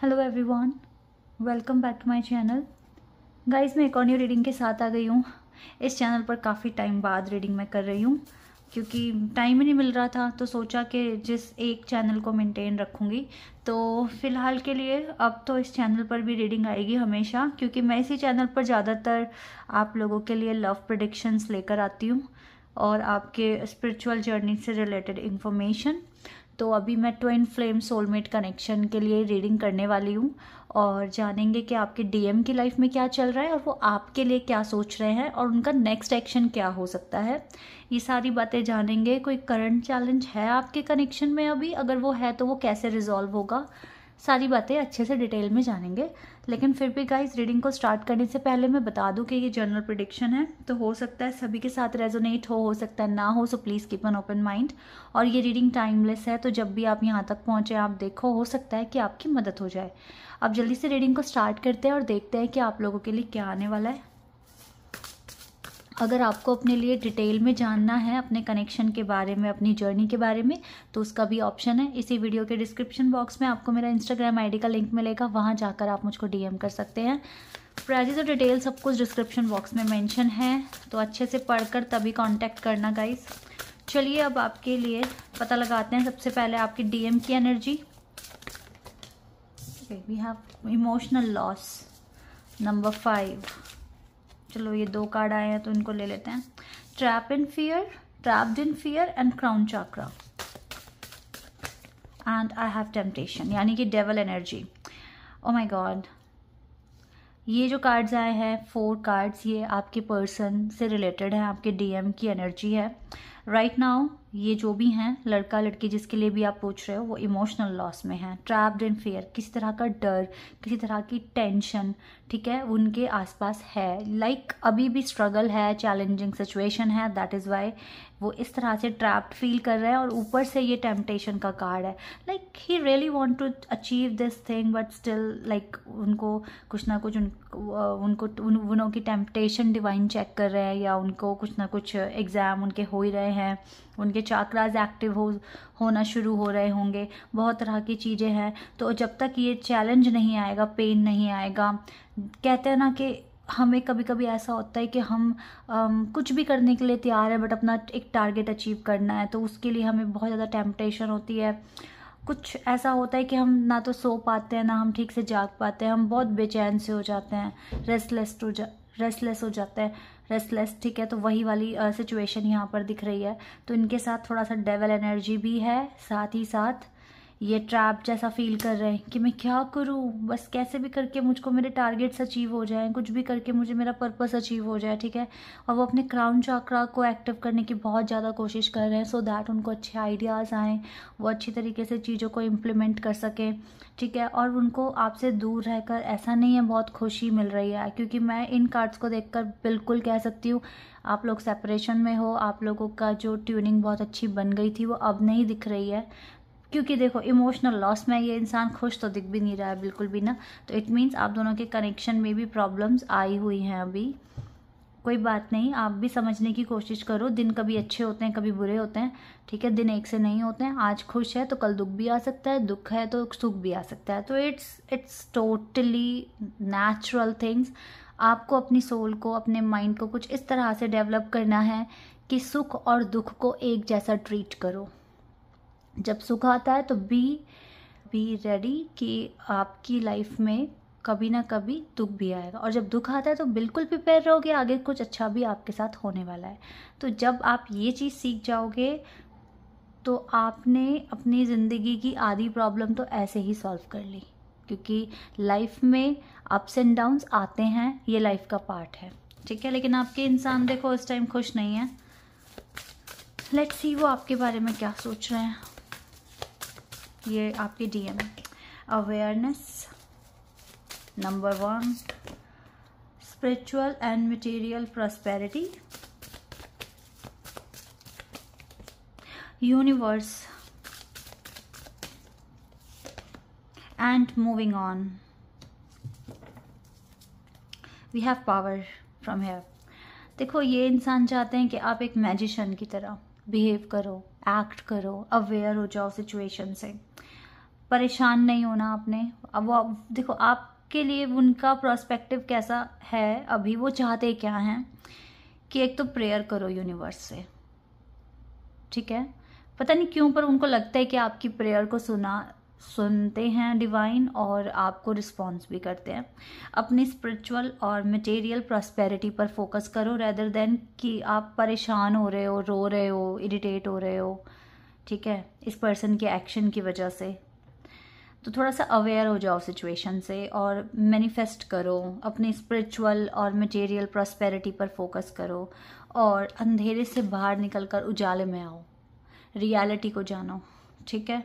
Hello everyone, welcome back to my channel. Guys, मैं एक और न्यू रीडिंग के साथ आ गई हूँ। इस चैनल पर काफ़ी टाइम बाद रीडिंग मैं कर रही हूँ क्योंकि टाइम ही नहीं मिल रहा था, तो सोचा कि जिस एक चैनल को मेंटेन रखूँगी। तो फिलहाल के लिए अब तो इस चैनल पर भी रीडिंग आएगी हमेशा, क्योंकि मैं इसी चैनल पर ज़्यादातर आप लोगों के लिए लव प्रेडिक्शंस लेकर आती हूँ और आपके स्पिरिचुअल जर्नी से रिलेटेड इंफॉर्मेशन। तो अभी मैं ट्विन फ्लेम सोलमेट कनेक्शन के लिए रीडिंग करने वाली हूँ और जानेंगे कि आपके डीएम की लाइफ में क्या चल रहा है और वो आपके लिए क्या सोच रहे हैं और उनका नेक्स्ट एक्शन क्या हो सकता है। ये सारी बातें जानेंगे। कोई करंट चैलेंज है आपके कनेक्शन में अभी? अगर वो है तो वो कैसे रिजॉल्व होगा, सारी बातें अच्छे से डिटेल में जानेंगे। लेकिन फिर भी गाइस, रीडिंग को स्टार्ट करने से पहले मैं बता दूं कि ये जनरल प्रेडिक्शन है, तो हो सकता है सभी के साथ रेजोनेट हो सकता है ना हो, so please keep an open mind. और ये रीडिंग टाइमलेस है, तो जब भी आप यहाँ तक पहुँचे आप देखो, हो सकता है कि आपकी मदद हो जाए। अब जल्दी से रीडिंग को स्टार्ट करते हैं और देखते हैं कि आप लोगों के लिए क्या आने वाला है। अगर आपको अपने लिए डिटेल में जानना है अपने कनेक्शन के बारे में, अपनी जर्नी के बारे में, तो उसका भी ऑप्शन है। इसी वीडियो के डिस्क्रिप्शन बॉक्स में आपको मेरा इंस्टाग्राम आईडी का लिंक मिलेगा, वहाँ जाकर आप मुझको डीएम कर सकते हैं। प्राइजेस और डिटेल सब कुछ डिस्क्रिप्शन बॉक्स में मेंशन है, तो अच्छे से पढ़कर तभी कांटेक्ट करना गाइस। चलिए अब आपके लिए पता लगाते हैं। सबसे पहले आपकी डीएम की energy. We have emotional loss, number 5। चलो, ये 2 कार्ड आए हैं तो इनको ले लेते हैं। Trapped in fear and crown chakra and I have temptation, यानी कि devil energy. Oh my God, ये जो कार्ड्स आए हैं 4 कार्ड्स, ये आपके पर्सन से रिलेटेड है, आपके डीएम की एनर्जी है राइट नाउ। ये जो भी हैं, लड़का लड़की जिसके लिए भी आप पूछ रहे हो, वो इमोशनल लॉस में है, ट्रैप्ड इन फियर, किसी तरह का डर, किसी तरह की टेंशन, ठीक है, उनके आसपास है। लाइक अभी भी स्ट्रगल है, चैलेंजिंग सिचुएशन है, दैट इज़ वाई वो इस तरह से ट्रैप्ड फील कर रहे हैं। और ऊपर से ये टेम्पटेशन का कार्ड है। Like he really want to achieve this thing, but still like उनको कुछ ना कुछ उनों की टेम्पटेशन डिवाइन चेक कर रहे हैं, या उनको कुछ ना कुछ एग्ज़ाम उनके हो ही रहे हैं, उनके चाक्रास एक्टिव होना शुरू हो रहे होंगे, बहुत तरह की चीज़ें हैं। तो जब तक ये चैलेंज नहीं आएगा, पेन नहीं आएगा, कहते हैं ना कि हमें कभी कभी ऐसा होता है कि हम कुछ भी करने के लिए तैयार है, बट अपना एक टारगेट अचीव करना है, तो उसके लिए हमें बहुत ज़्यादा टेम्पटेशन होती है। कुछ ऐसा होता है कि हम ना तो सो पाते हैं, ना हम ठीक से जाग पाते हैं, हम बहुत बेचैन से हो जाते हैं, रेस्टलेस हो जाते हैं, रेस्टलेस, ठीक है। तो वही वाली सिचुएशन यहाँ पर दिख रही है। तो इनके साथ थोड़ा सा डेवल एनर्जी भी है, साथ ही साथ ये ट्रैप जैसा फील कर रहे हैं कि मैं क्या करूँ, बस कैसे भी करके मुझको मेरे टारगेट्स अचीव हो जाएं, कुछ भी करके मुझे मेरा पर्पस अचीव हो जाए, ठीक है। और वो अपने क्राउन चक्रा को एक्टिव करने की बहुत ज़्यादा कोशिश कर रहे हैं, सो दैट उनको अच्छे आइडियाज़ आएँ, वो अच्छी तरीके से चीज़ों को इम्प्लीमेंट कर सकें, ठीक है। और उनको आपसे दूर रहकर ऐसा नहीं है बहुत खुशी मिल रही है, क्योंकि मैं इन कार्ड्स को देखकर बिल्कुल कह सकती हूँ आप लोग सेपरेशन में हो, आप लोगों का जो ट्यूनिंग बहुत अच्छी बन गई थी वो अब नहीं दिख रही है। क्योंकि देखो, इमोशनल लॉस में ये इंसान खुश तो दिख भी नहीं रहा है बिल्कुल भी ना, तो इट मीन्स आप दोनों के कनेक्शन में भी प्रॉब्लम्स आई हुई हैं अभी। कोई बात नहीं, आप भी समझने की कोशिश करो। दिन कभी अच्छे होते हैं, कभी बुरे होते हैं, ठीक है। दिन एक से नहीं होते हैं। आज खुश है तो कल दुख भी आ सकता है, दुख है तो सुख भी आ सकता है। तो इट्स टोटली नेचुरल थिंग्स। आपको अपनी सोल को, अपने माइंड को कुछ इस तरह से डेवलप करना है कि सुख और दुख को एक जैसा ट्रीट करो। जब सुख आता है तो बी रेडी कि आपकी लाइफ में कभी ना कभी दुख भी आएगा, और जब दुख आता है तो बिल्कुल प्रिपेयर रहोगे, आगे कुछ अच्छा भी आपके साथ होने वाला है। तो जब आप ये चीज़ सीख जाओगे तो आपने अपनी ज़िंदगी की आधी प्रॉब्लम तो ऐसे ही सॉल्व कर ली, क्योंकि लाइफ में अप्स एंड डाउन्स आते हैं, ये लाइफ का पार्ट है, ठीक है। लेकिन आपके इंसान देखो इस टाइम खुश नहीं है। लेट्स सी वो आपके बारे में क्या सोच रहे हैं। ये आपके DM. Awareness, number 1। Spiritual and material prosperity, universe and moving on. We have power from here. देखो, ये इंसान चाहते हैं कि आप एक मैजिशियन की तरह बिहेव करो, एक्ट करो, अवेयर हो जाओ सिचुएशन से। परेशान नहीं होना आपने। अब वो देखो आपके लिए उनका प्रोस्पेक्टिव कैसा है, अभी वो चाहते क्या हैं कि एक तो प्रेयर करो यूनिवर्स से, ठीक है। पता नहीं क्यों पर उनको लगता है कि आपकी प्रेयर को सुनते हैं डिवाइन और आपको रिस्पॉन्स भी करते हैं। अपनी स्पिरिचुअल और मटेरियल प्रॉस्पेरिटी पर फोकस करो रेदर देन कि आप परेशान हो रहे हो, रो रहे हो, इरिटेट हो रहे हो, ठीक है, इस पर्सन के एक्शन की वजह से। तो थोड़ा सा अवेयर हो जाओ सिचुएशन से और मैनिफेस्ट करो, अपनी स्पिरिचुअल और मटेरियल प्रॉस्पेरिटी पर फोकस करो और अंधेरे से बाहर निकलकर उजाले में आओ, रियलिटी को जानो, ठीक है।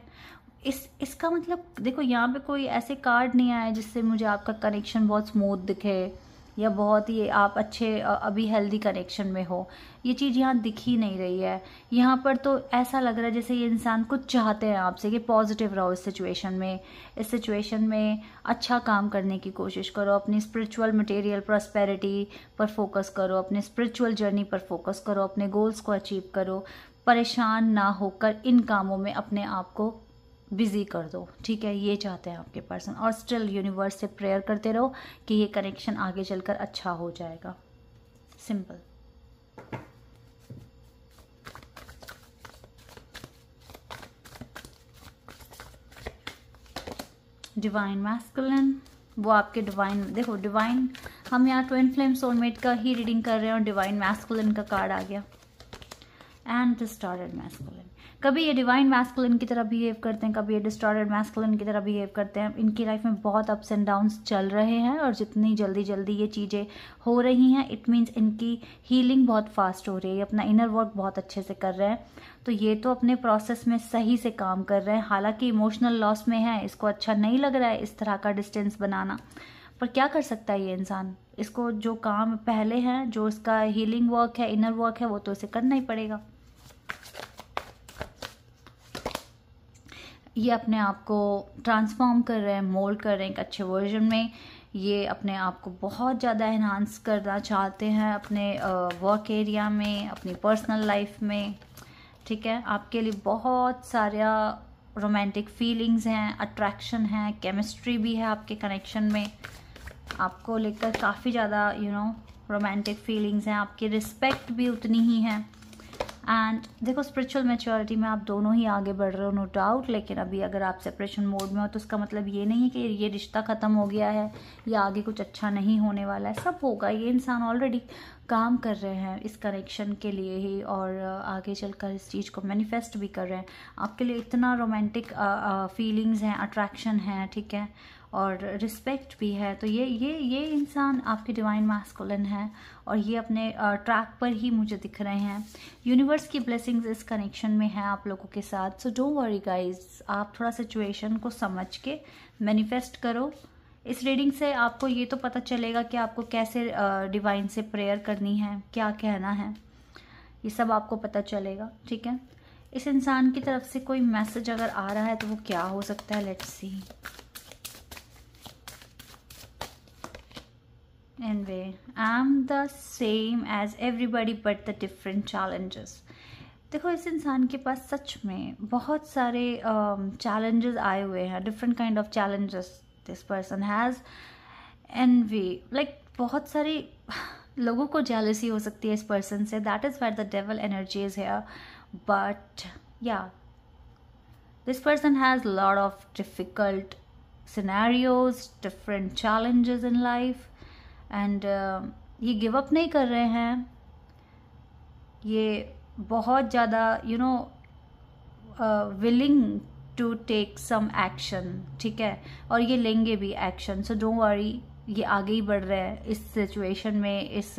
इसका मतलब देखो यहाँ पे कोई ऐसे कार्ड नहीं आए जिससे मुझे आपका कनेक्शन बहुत स्मूथ दिखे या बहुत ही आप अच्छे अभी हेल्दी कनेक्शन में हो, ये चीज़ यहाँ दिख ही नहीं रही है। यहाँ पर तो ऐसा लग रहा है जैसे ये इंसान कुछ चाहते हैं आपसे कि पॉजिटिव रहो इस सिचुएशन में अच्छा काम करने की कोशिश करो, अपनी स्पिरिचुअल मटेरियल प्रॉस्पेरिटी पर फोकस करो, अपने स्पिरिचुअल जर्नी पर फोकस करो, अपने गोल्स को अचीव करो, परेशान ना होकर इन कामों में अपने आप को बिजी कर दो, ठीक है। ये चाहते हैं आपके पर्सन और स्टिल यूनिवर्स से प्रेयर करते रहो कि ये कनेक्शन आगे चलकर अच्छा हो जाएगा। सिंपल। डिवाइन मैस्कुलिन, वो आपके डिवाइन, देखो डिवाइन, हम यहाँ ट्विन फ्लेम सोलमेट का ही रीडिंग कर रहे हैं और डिवाइन मैस्कुलिन का कार्ड आ गया एंड डिस्टॉर्टेड मैस्कुलिन। कभी ये डिवाइन मैस्कुलिन की तरह बिहेव करते हैं, कभी ये डिस्टॉर्टेड मैस्कुलिन की तरह बिहेव करते हैं। इनकी लाइफ में बहुत अप्स एंड डाउन्स चल रहे हैं और जितनी जल्दी ये चीज़ें हो रही हैं इट मीन्स इनकी हीलिंग बहुत फास्ट हो रही है, अपना इनर वर्क बहुत अच्छे से कर रहे हैं। तो ये तो अपने प्रोसेस में सही से काम कर रहे हैं, हालांकि इमोशनल लॉस में है, इसको अच्छा नहीं लग रहा है इस तरह का डिस्टेंस बनाना, पर क्या कर सकता है ये इंसान, इसको जो काम पहले हैं, जो इसका हीलिंग वर्क है, इनर वर्क है, वो तो इसे करना ही पड़ेगा। ये अपने आप को ट्रांसफॉर्म कर रहे हैं, मोल्ड कर रहे हैं एक अच्छे वर्जन में। ये अपने आप को बहुत ज़्यादा एनहांस करना चाहते हैं अपने वर्क एरिया में, अपनी पर्सनल लाइफ में, ठीक है। आपके लिए बहुत सारा रोमांटिक फीलिंग्स हैं, अट्रैक्शन है, केमिस्ट्री भी है आपके कनेक्शन में, आपको लेकर काफ़ी ज़्यादा रोमांटिक फीलिंग्स हैं, आपकी रिस्पेक्ट भी उतनी ही है। एंड देखो स्पिरिचुअल मैच्योरिटी में आप दोनों ही आगे बढ़ रहे हो नो डाउट, लेकिन अभी अगर आप सेपरेशन मोड में हो तो उसका मतलब ये नहीं है कि ये रिश्ता ख़त्म हो गया है या आगे कुछ अच्छा नहीं होने वाला है, सब होगा। ये इंसान ऑलरेडी काम कर रहे हैं इस कनेक्शन के लिए ही और आगे चलकर इस चीज़ को मैनिफेस्ट भी कर रहे हैं। आपके लिए इतना रोमांटिक फीलिंग्स हैं, अट्रैक्शन है, ठीक है, और रिस्पेक्ट भी है। तो ये इंसान आपके डिवाइन मैस्कुलिन है और ये अपने ट्रैक पर ही मुझे दिख रहे हैं। यूनिवर्स की ब्लेसिंग्स इस कनेक्शन में है आप लोगों के साथ। सो डोंट वरी गाइस, आप थोड़ा सिचुएशन को समझ के मैनिफेस्ट करो। इस रीडिंग से आपको ये तो पता चलेगा कि आपको कैसे डिवाइन से प्रेयर करनी है, क्या कहना है, ये सब आपको पता चलेगा, ठीक है। इस इंसान की तरफ से कोई मैसेज अगर आ रहा है तो वो क्या हो सकता है, let's see. Anyway, I'm the same as everybody but the different challenges. देखो इस इंसान के पास सच में बहुत सारे challenges आए हुए हैं, different kind of challenges this person has. Envy, like बहुत सारी लोगों को jealousy हो सकती है इस person से, that is where the devil energy is here. But yeah, this person has a lot of difficult scenarios, different challenges in life. And ये गिव अप नहीं कर रहे हैं, ये बहुत ज़्यादा willing to take some action, ठीक है, और ये लेंगे भी एक्शन। सो डोंट वरी, ये आगे ही बढ़ रहे हैं इस सिचुएशन में, इस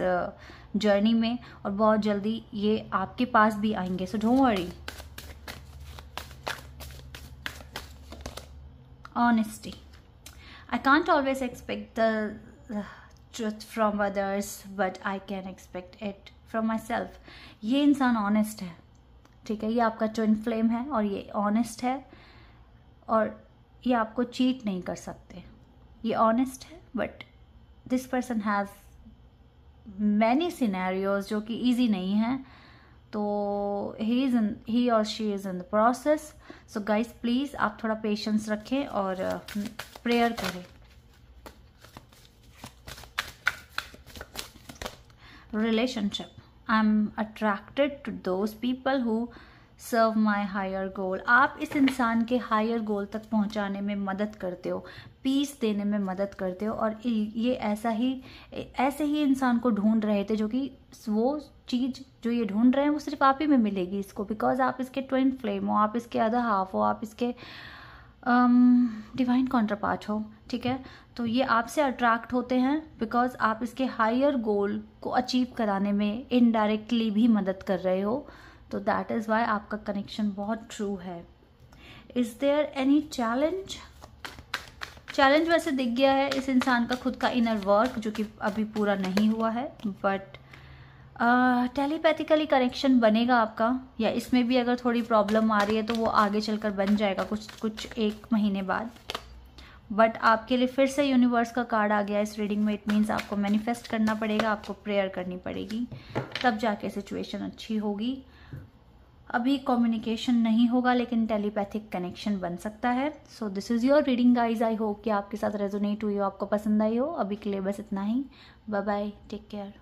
जर्नी में, और बहुत जल्दी ये आपके पास भी आएंगे। So don't worry. Honesty, I can't always expect the truth from others but I can expect it from myself. ये इंसान ऑनेस्ट है, ठीक है, ये आपका ट्विन फ्लेम है और ये ऑनेस्ट है और ये आपको चीट नहीं कर सकते। ये ऑनेस्ट है but this person has many scenarios जो कि ईजी नहीं है, तो तो ही और she is in the process. So guys please आप थोड़ा पेशेंस रखें और प्रेयर करें। Relationship, I am attracted to those people who serve my higher goal. आप इस इंसान के हायर गोल तक पहुंचाने में मदद करते हो, पीस देने में मदद करते हो, और ये ऐसे ही इंसान को ढूंढ रहे थे जो कि वो चीज़ जो ये ढूंढ रहे हैं वो सिर्फ आप ही में मिलेगी इसको, बिकॉज आप इसके ट्विन फ्लेम हो, आप इसके अदर हाफ हो, आप इसके डिवाइन कॉन्ट्रापार्ट हो, ठीक है। तो ये आपसे अट्रैक्ट होते हैं बिकॉज आप इसके हायर गोल को अचीव कराने में इनडायरेक्टली भी मदद कर रहे हो। तो दैट इज़ वाई आपका कनेक्शन बहुत ट्रू है। Is there any challenge? Challenge वैसे दिख गया है इस इंसान का खुद का इनर वर्क जो कि अभी पूरा नहीं हुआ है, बट टेलीपैथिकली कनेक्शन बनेगा आपका, या इसमें भी अगर थोड़ी प्रॉब्लम आ रही है तो वो आगे चलकर बन जाएगा कुछ 1 महीने बाद। बट आपके लिए फिर से यूनिवर्स का कार्ड आ गया इस रीडिंग में। इट मीन्स आपको मैनिफेस्ट करना पड़ेगा, आपको प्रेयर करनी पड़ेगी, तब जाके सिचुएशन अच्छी होगी। अभी कम्युनिकेशन नहीं होगा लेकिन टेलीपैथिक कनेक्शन बन सकता है। So this is your reading guys. I hope कि आपके साथ रेजोनेट हुई हो, आपको पसंद आई हो। अभी के लिए बस इतना ही। Bye bye, take care.